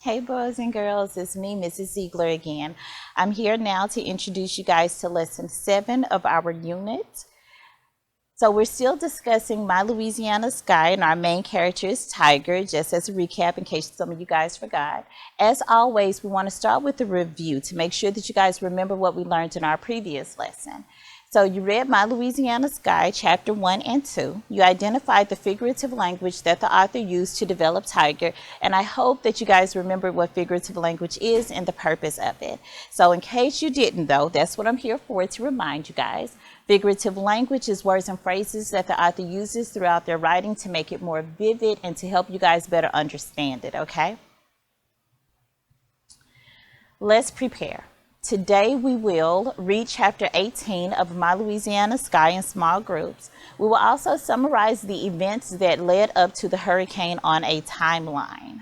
Hey boys and girls, it's me, Mrs. Ziegler again. I'm here now to introduce you guys to lesson 7 of our unit. So we're still discussing My Louisiana Sky, and our main character is Tiger, just as a recap in case some of you guys forgot. As always, we want to start with a review to make sure that you guys remember what we learned in our previous lesson. So you read My Louisiana Sky, chapter 1 and 2. You identified the figurative language that the author used to develop Tiger, and I hope that you guys remember what figurative language is and the purpose of it. So in case you didn't though, that's what I'm here for, to remind you guys. Figurative language is words and phrases that the author uses throughout their writing to make it more vivid and to help you guys better understand it, okay? Let's prepare. Today we will read chapter 18 of My Louisiana Sky in small groups. We will also summarize the events that led up to the hurricane on a timeline.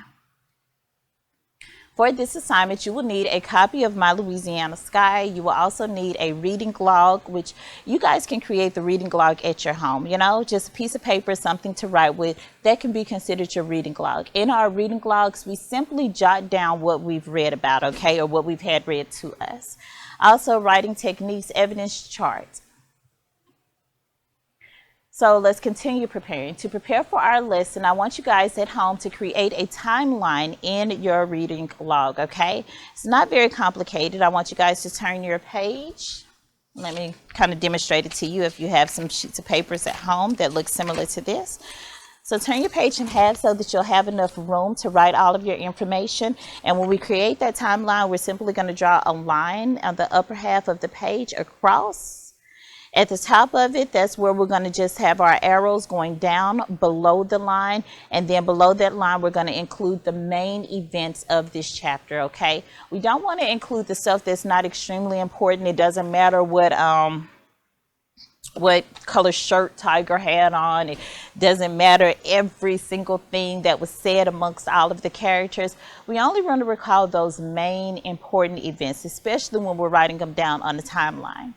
For this assignment, you will need a copy of My Louisiana Sky. You will also need a reading log, which you guys can create the reading log at your home. You know, just a piece of paper, something to write with. That can be considered your reading log. In our reading logs, we simply jot down what we've read about, okay, or what we've had read to us. Also, writing techniques, evidence charts. So let's continue preparing. To prepare for our lesson, I want you guys at home to create a timeline in your reading log, okay? It's not very complicated. I want you guys to turn your page. Let me kind of demonstrate it to you if you have some sheets of papers at home that look similar to this. So turn your page in half so that you'll have enough room to write all of your information. And when we create that timeline, we're simply going to draw a line on the upper half of the page across. At the top of it, that's where we're going to just have our arrows going down below the line. And then below that line, we're going to include the main events of this chapter, okay? We don't want to include the stuff that's not extremely important. It doesn't matter what color shirt Tiger had on. It doesn't matter every single thing that was said amongst all of the characters. We only want to recall those main important events, especially when we're writing them down on the timeline.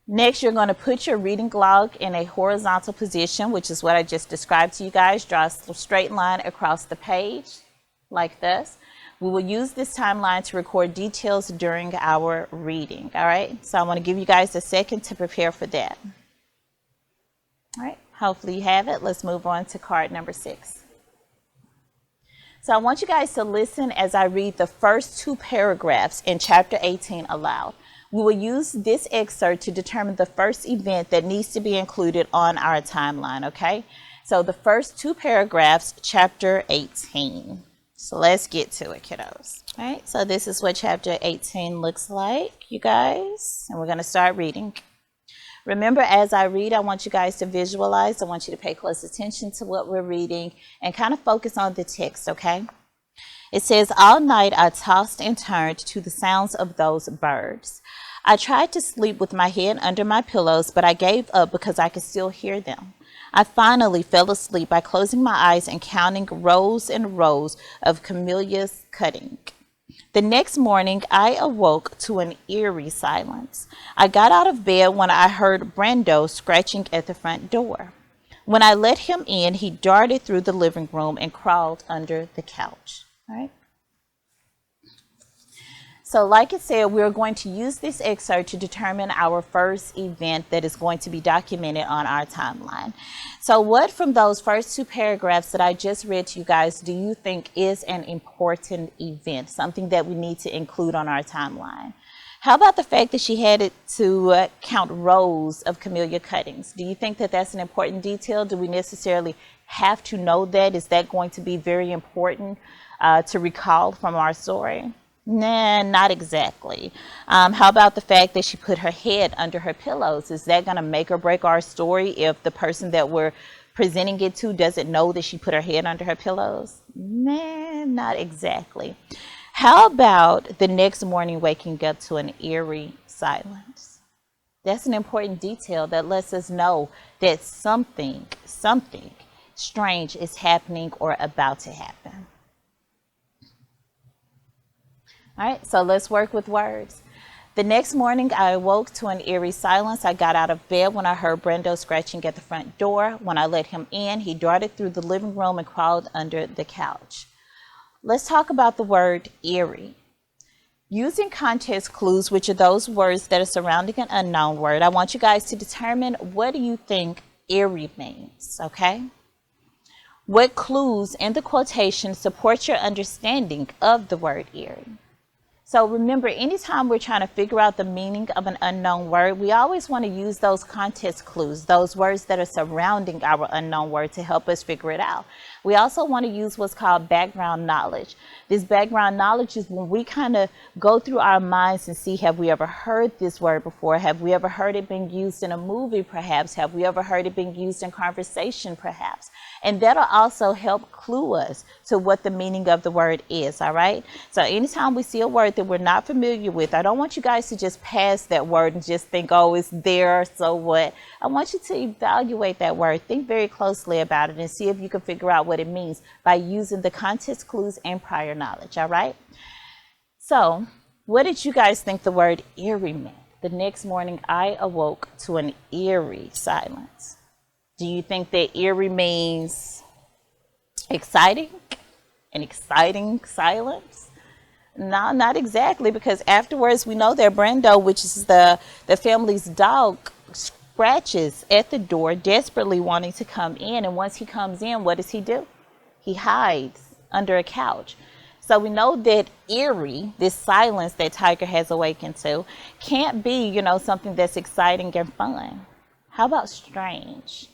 Next, you're going to put your reading log in a horizontal position, which is what I just described to you guys. Draw a straight line across the page like this. We will use this timeline to record details during our reading, all right? So I want to give you guys a second to prepare for that. All right, hopefully you have it. Let's move on to card number 6. So I want you guys to listen as I read the first 2 paragraphs in chapter 18 aloud. We will use this excerpt to determine the first event that needs to be included on our timeline, okay? So the first 2 paragraphs, chapter 18. So let's get to it, kiddos. All right, so this is what chapter 18 looks like, you guys. And we're going to start reading. Remember, as I read, I want you guys to visualize. I want you to pay close attention to what we're reading and kind of focus on the text, okay? It says, all night I tossed and turned to the sounds of those birds. I tried to sleep with my head under my pillows, but I gave up because I could still hear them. I finally fell asleep by closing my eyes and counting rows and rows of camellias cutting. The next morning, I awoke to an eerie silence. I got out of bed when I heard Brando scratching at the front door. When I let him in, he darted through the living room and crawled under the couch. All right. So like I said, we're going to use this excerpt to determine our first event that is going to be documented on our timeline. So what from those first 2 paragraphs that I just read to you guys do you think is an important event, something that we need to include on our timeline? How about the fact that she had it to count rows of camellia cuttings? Do you think that that's an important detail? Do we necessarily have to know that? Is that going to be very important to recall from our story? Nah, not exactly. How about the fact that she put her head under her pillows? Is that going to make or break our story if the person that we're presenting it to doesn't know that she put her head under her pillows? Nah, not exactly. How about the next morning waking up to an eerie silence? That's an important detail that lets us know that something strange is happening or about to happen. All right, so let's work with words. The next morning, I awoke to an eerie silence. I got out of bed when I heard Brando scratching at the front door. When I let him in, he darted through the living room and crawled under the couch. Let's talk about the word eerie. Using context clues, which are those words that are surrounding an unknown word, I want you guys to determine, what do you think eerie means, okay? What clues in the quotation support your understanding of the word eerie? So remember, anytime we're trying to figure out the meaning of an unknown word, we always want to use those context clues, those words that are surrounding our unknown word, to help us figure it out. We also want to use what's called background knowledge. This background knowledge is when we kind of go through our minds and see, have we ever heard this word before? Have we ever heard it being used in a movie, perhaps? Have we ever heard it being used in conversation, perhaps? And that'll also help clue us to what the meaning of the word is, all right? So anytime we see a word that we're not familiar with, I don't want you guys to just pass that word and just think, oh, it's there, so what? I want you to evaluate that word. Think very closely about it and see if you can figure out what it means by using the context clues and prior knowledge, all right? So what did you guys think the word eerie meant? The next morning, I awoke to an eerie silence. Do you think that eerie means exciting? An exciting silence? No, not exactly, because afterwards we know that Brando, which is the family's dog, scratches at the door, desperately wanting to come in. And once he comes in, what does he do? He hides under a couch. So we know that eerie, this silence that Tiger has awakened to, can't be, something that's exciting and fun. How about strange?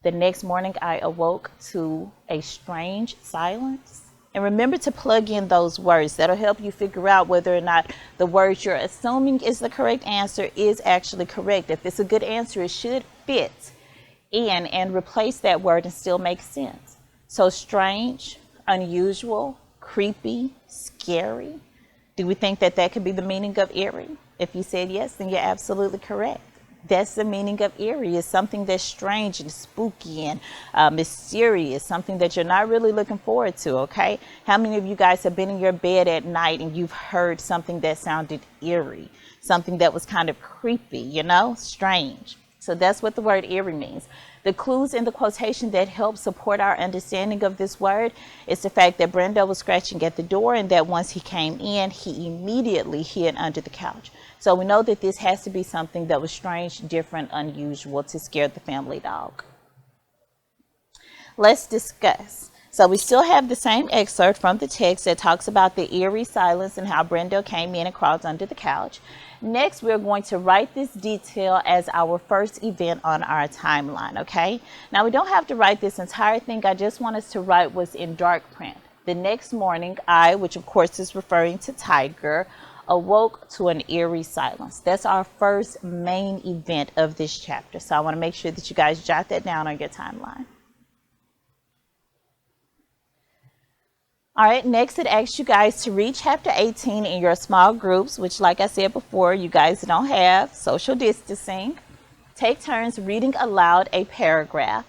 The next morning, I awoke to a strange silence. And remember to plug in those words. That'll help you figure out whether or not the words you're assuming is the correct answer is actually correct. If it's a good answer, it should fit in and replace that word and still make sense. So strange, unusual, creepy, scary. Do we think that that could be the meaning of eerie? If you said yes, then you're absolutely correct. That's the meaning of eerie, is something that's strange and spooky and mysterious, something that you're not really looking forward to, okay? How many of you guys have been in your bed at night and you've heard something that sounded eerie, something that was kind of creepy, strange? So that's what the word eerie means. The clues in the quotation that help support our understanding of this word is the fact that Brando was scratching at the door, and that once he came in, he immediately hid under the couch. So we know that this has to be something that was strange, different, unusual to scare the family dog. Let's discuss. So we still have the same excerpt from the text that talks about the eerie silence and how Brando came in and crawled under the couch. Next, we're going to write this detail as our first event on our timeline, okay? Now, we don't have to write this entire thing. I just want us to write what's in dark print. The next morning, I, which of course is referring to Tiger, awoke to an eerie silence. That's our first main event of this chapter. So I want to make sure that you guys jot that down on your timeline. All right, next it asks you guys to read chapter 18 in your small groups, which, like I said before, you guys don't have social distancing. Take turns reading aloud a paragraph.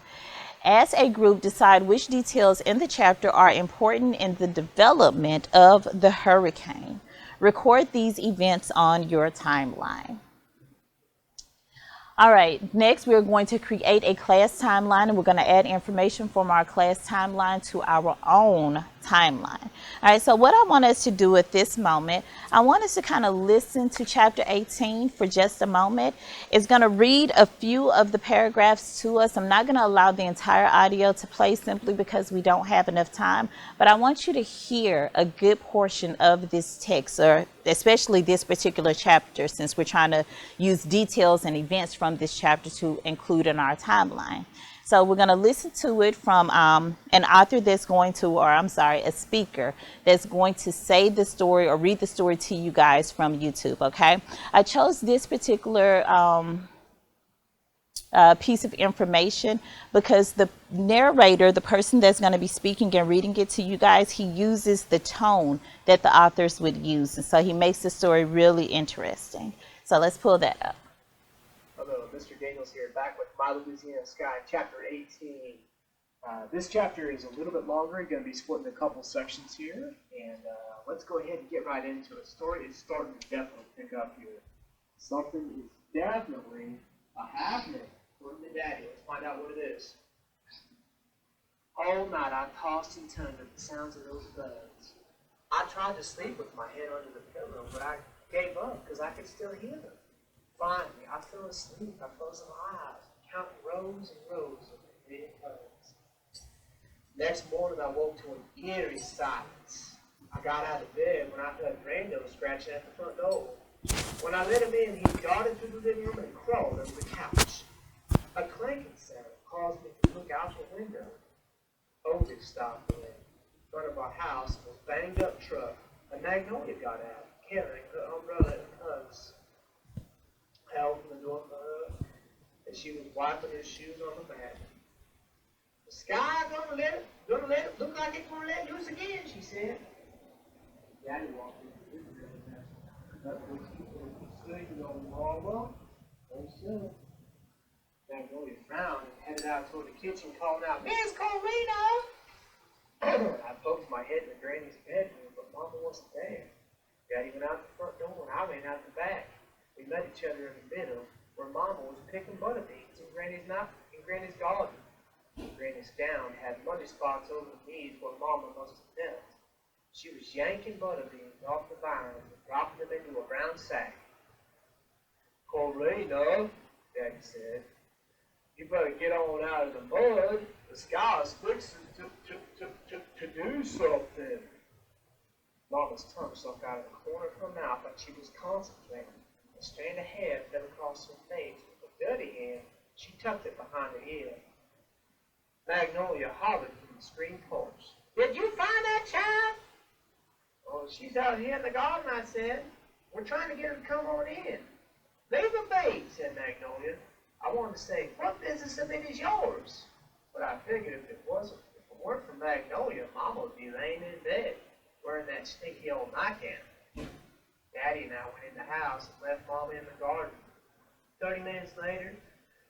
As a group, decide which details in the chapter are important in the development of the hurricane. Record these events on your timeline. All right, next we're going to create a class timeline, and we're going to add information from our class timeline to our own timeline. All right, so what I want us to do at this moment, I want us to kind of listen to chapter 18 for just a moment. It's going to read a few of the paragraphs to us. I'm not going to allow the entire audio to play simply because we don't have enough time, but I want you to hear a good portion of this text, or especially this particular chapter, since we're trying to use details and events from this chapter to include in our timeline. So we're going to listen to it from an author that's going to, or I'm sorry, a speaker that's going to say the story or read the story to you guys from YouTube, okay? I chose this particular piece of information because the narrator, the person that's going to be speaking and reading it to you guys, he uses the tone that the authors would use. And so he makes the story really interesting. So let's pull that up. Hello, Mr. Daniels here, back with My Louisiana Sky, chapter 18. This chapter is a little bit longer. Going to be split in a couple sections here. And let's go ahead and get right into it. Story is starting to definitely pick up here. Something is definitely happening. According to Daddy, let's find out what it is. All night I tossed and turned at the sounds of those birds. I tried to sleep with my head under the pillow, but I gave up because I could still hear them. Finally, I fell asleep. I closed my eyes, counting rows and rows of red birds. Next morning, I woke to an eerie silence. I got out of bed when I heard Brando scratching at the front door. When I let him in, he darted through the living room and crawled under the couch. A clanking sound caused me to look out the window. Otis stopped in front of our house with a banged-up truck. A Magnolia got out, carrying her umbrella and purse. I opened the door for her, and she was wiping her shoes on the mat. The sky gonna let it look like it's gonna let loose again, she said. Daddy walked in the living room and asked, "That's what you say, you know, Mama?" "Oh, sir." Magnolia frowned and headed out toward the kitchen, calling out, "Miss Corina!" I poked my head in Granny's bedroom, but Mama wasn't there. Daddy went out the front door and I went out the back. We met each other in the middle, where Mama was picking butter beans in Granny's garden. Granny's gown had muddy spots over the knees where Mama must have knelt. She was yanking butter beans off the vine and dropping them into a brown sack. "Corina," Daddy said, "you better get on out of the mud. The sky's fixing to do something." Mama's tongue stuck out of the corner of her mouth like she was concentrating. A strand of hair fell across her face. With a dirty hand, she tucked it behind her ear. Magnolia hollered from the screen porch. "Did you find that child?" "Oh, she's out here in the garden," I said. "We're trying to get her to come on in." "Leave her be," said Magnolia. I wanted to say, "What business of it is yours?" But I figured if it weren't for Magnolia, Mama would be laying in bed, wearing that stinky old nightgown. Daddy and I went in the house and left Mama in the garden. 30 minutes later,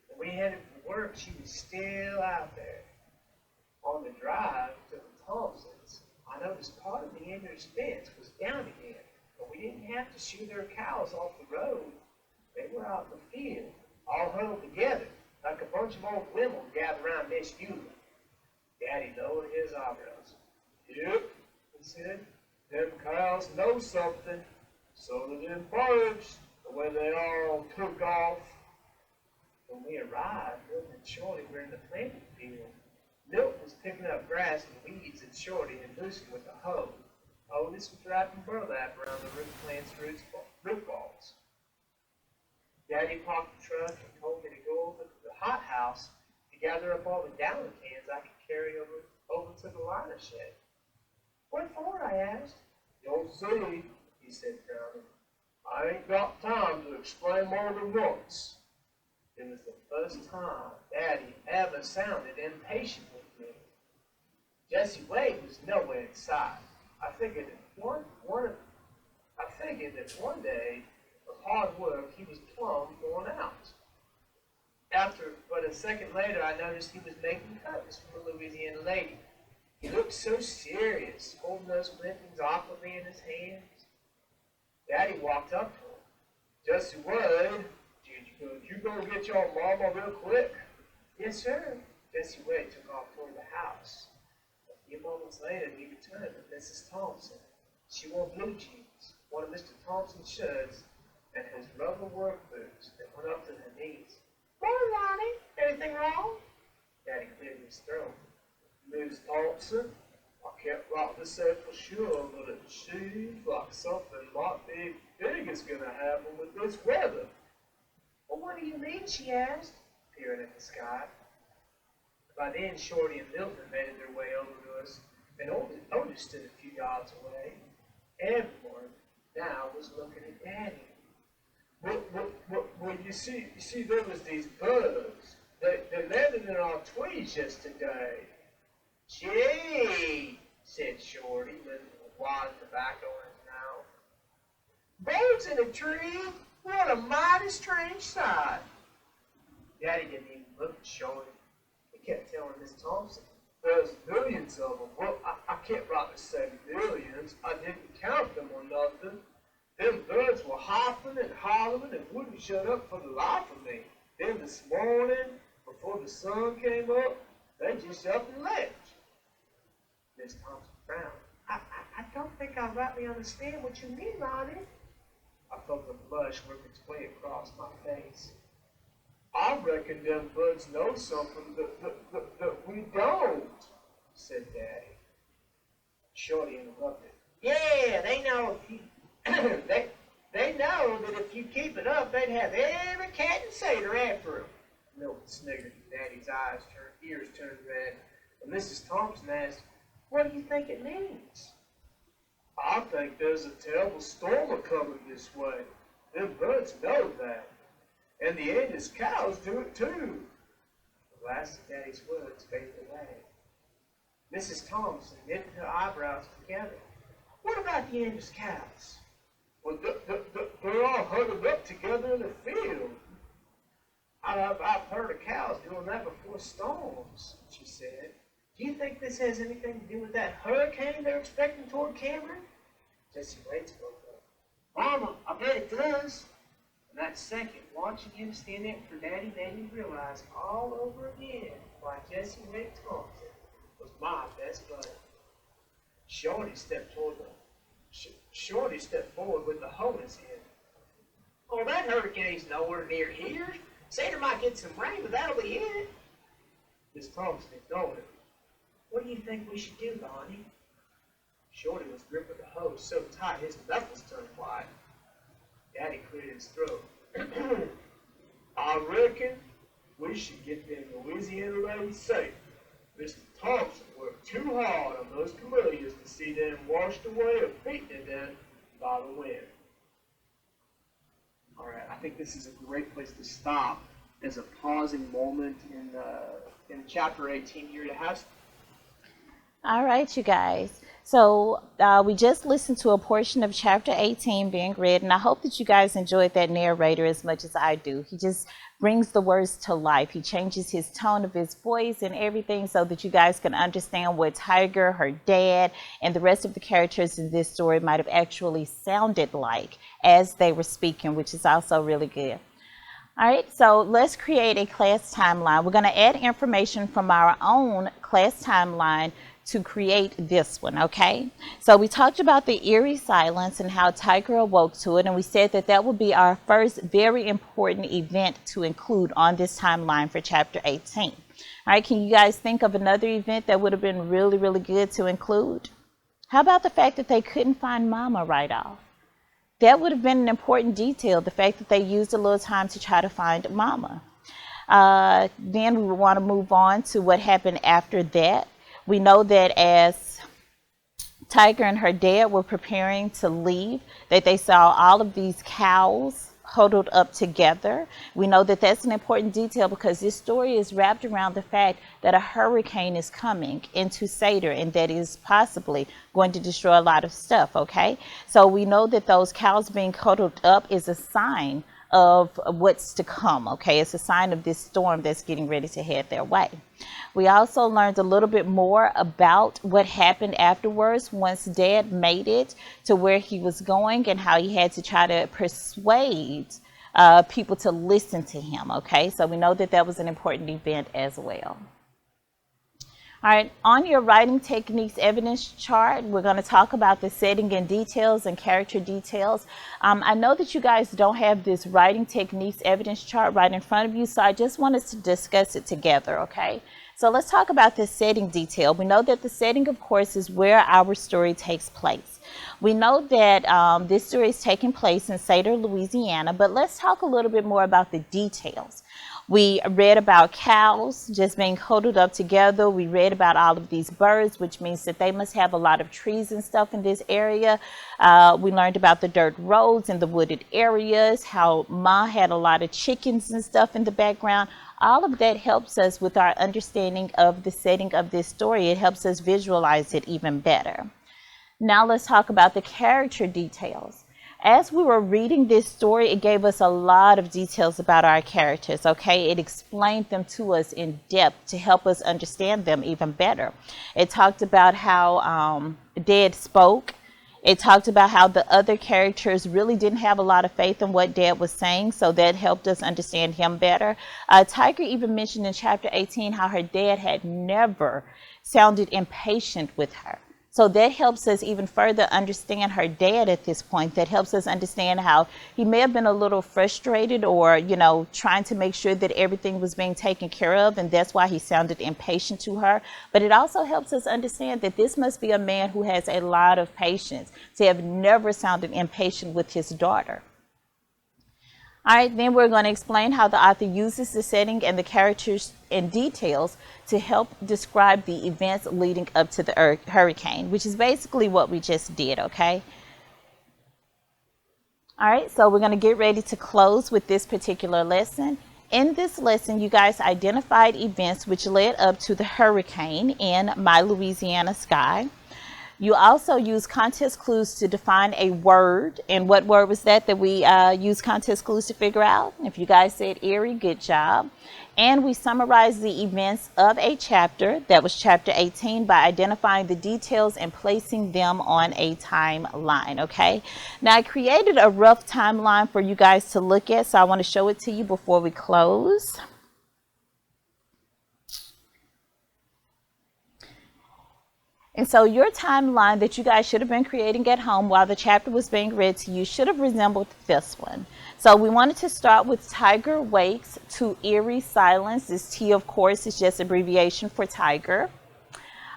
when we headed for work, she was still out there. On the drive to the Thompsons, I noticed part of the Ender's fence was down again, but we didn't have to shoo their cows off the road. They were out in the field, all huddled together, like a bunch of old women gathered around Miss Beulah. Daddy lowered his eyebrows. "Yep," he said, "them cows know something. So do them birds, the way they all took off." When we arrived, Milton and Shorty were in the planting field. Milton was picking up grass and weeds, and Shorty and Lucy with a hoe. Otis was wrapping burlap around the root plant's root balls. Daddy parked the truck and told me to go over to the hothouse to gather up all the gallon cans I could carry over to the liner shed. "What for?" I asked. "You'll see," he said, frowning. "I ain't got time to explain more than once." It was the first time Daddy ever sounded impatient with me. Jesse Wade was nowhere in sight. I figured that one day of hard work he was plumb worn out. But a second later, I noticed he was making cuts from a Louisiana lady. He looked so serious, holding those clippings awkwardly in his hands. Daddy walked up to him. "Jesse Wade, did you go get your mama real quick?" "Yes, sir." Jesse Wade took off toward the house. A few moments later, he returned with Mrs. Thompson. She wore blue jeans, one of Mr. Thompson's shirts, and his rubber work boots that went up to her knees. "Morning, Ronnie. Anything wrong?" Daddy cleared his throat. "Miss Thompson, I can't rightly say for sure, but it seems like something might be big is going to happen with this weather." "Well, what do you mean?" she asked, peering at the sky. By then, Shorty and Milton made their way over to us, and Otis stood a few yards away. Everyone now was looking at Daddy. Well, you see, there was these birds. They landed in our trees yesterday." "Gee," said Shorty, with a wad of tobacco in his mouth. "Birds in a tree? What a mighty strange sight." Daddy didn't even look at Shorty. He kept telling Miss Thompson, "There's millions of them. Well, I can't rightly say millions. I didn't count them or nothing. Them birds were hopping and hollering and wouldn't shut up for the life of me. Then this morning, before the sun came up, they just up and left." Miss Thompson frowned. I don't think I rightly understand what you mean, Lonnie. I felt the blush work its way across my face. I reckon them buds know something that we don't, said Daddy. Shorty interrupted. Yeah, they know if you they know that if you keep it up, they'd have every cat and satyr after them. Milton sniggered, and Daddy's ears turned red. And Mrs. Thompson asked, "What do you think it means?" "I think there's a terrible storm a-coming this way. Them birds know that. And the Angus cows do it too." The last of Daddy's words faded away. Mrs. Thompson knitted her eyebrows together. "What about the Angus cows?" "Well, they're all huddled up together in the field. I've heard of cows doing that before storms," she said. "Do you think this has anything to do with that hurricane they're expecting toward Cameron?" Jessie Wade spoke up. "Mama, I bet it does." And that second, watching him stand in for Daddy made me realize all over again why Jessie Wade Thompson was my best buddy. Shorty stepped forward with the hoe in his hand. "Oh, that hurricane's nowhere near here. Satyr might get some rain, but that'll be it." Miss Thompson ignored him. "What do you think we should do, Lonnie?" Shorty was gripping the hose so tight his knuckles turned white. Daddy cleared his throat. "I reckon we should get them Louisiana ladies safe. Mr. Thompson worked too hard on those camellias to see them washed away or beaten to death by the wind." All right, I think this is a great place to stop as a pausing moment in chapter 18 here to have. All right, you guys. So we just listened to a portion of chapter 18 being read, and I hope that you guys enjoyed that narrator as much as I do. He just brings the words to life. He changes his tone of his voice and everything so that you guys can understand what Tiger, her dad, and the rest of the characters in this story might have actually sounded like as they were speaking, which is also really good. All right, so let's create a class timeline. We're going to add information from our own class timeline to create this one, okay? So we talked about the eerie silence and how Tiger awoke to it, and we said that that would be our first very important event to include on this timeline for chapter 18. All right, can you guys think of another event that would have been really, really good to include? How about the fact that they couldn't find Mama right off? That would have been an important detail, the fact that they used a little time to try to find Mama. Then we would want to move on to what happened after that. We know that as Tiger and her dad were preparing to leave, that they saw all of these cows huddled up together. We know that that's an important detail because this story is wrapped around the fact that a hurricane is coming into Satyr and that is possibly going to destroy a lot of stuff, okay? So we know that those cows being huddled up is a sign of what's to come, okay? It's a sign of this storm that's getting ready to head their way. We also learned a little bit more about what happened afterwards once Dad made it to where he was going and how he had to try to persuade people to listen to him, okay? So we know that that was an important event as well. All right, on your writing techniques evidence chart, we're going to talk about the setting and details and character details. I know that you guys don't have this writing techniques evidence chart right in front of you, so I just want us to discuss it together, okay? So let's talk about this setting detail. We know that the setting, of course, is where our story takes place. We know that this story is taking place in Satyr, Louisiana, but let's talk a little bit more about the details. We read about cows just being huddled up together. We read about all of these birds, which means that they must have a lot of trees and stuff in this area. We learned about the dirt roads and the wooded areas, how Ma had a lot of chickens and stuff in the background. All of that helps us with our understanding of the setting of this story. It helps us visualize it even better. Now let's talk about the character details. As we were reading this story, it gave us a lot of details about our characters, okay? It explained them to us in depth to help us understand them even better. It talked about how Dad spoke. It talked about how the other characters really didn't have a lot of faith in what Dad was saying, so that helped us understand him better. Tiger even mentioned in chapter 18 how her dad had never sounded impatient with her. So that helps us even further understand her dad at this point. That helps us understand how he may have been a little frustrated or, trying to make sure that everything was being taken care of, and that's why he sounded impatient to her. But it also helps us understand that this must be a man who has a lot of patience to have never sounded impatient with his daughter. All right, then we're going to explain how the author uses the setting and the characters and details to help describe the events leading up to the hurricane, which is basically what we just did, okay? All right, so we're going to get ready to close with this particular lesson. In this lesson, you guys identified events which led up to the hurricane in My Louisiana Sky. You also use context clues to define a word. And what word was that we used context clues to figure out? If you guys said eerie, good job. And we summarized the events of a chapter, that was chapter 18, by identifying the details and placing them on a timeline, okay? Now, I created a rough timeline for you guys to look at, so I want to show it to you before we close. And so your timeline that you guys should have been creating at home while the chapter was being read to you should have resembled this one. So we wanted to start with Tiger wakes to eerie silence. This T, of course, is just abbreviation for tiger.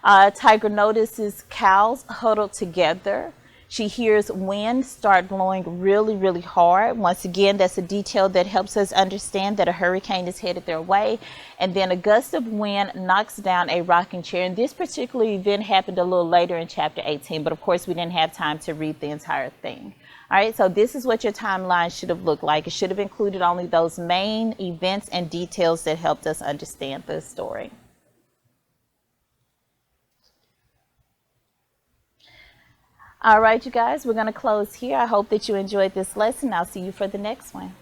Tiger notices cows huddled together. She hears wind start blowing really, really hard. Once again, that's a detail that helps us understand that a hurricane is headed their way. And then a gust of wind knocks down a rocking chair. And this particular event happened a little later in chapter 18, but of course we didn't have time to read the entire thing. All right, so this is what your timeline should have looked like. It should have included only those main events and details that helped us understand the story. All right, you guys, we're going to close here. I hope that you enjoyed this lesson. I'll see you for the next one.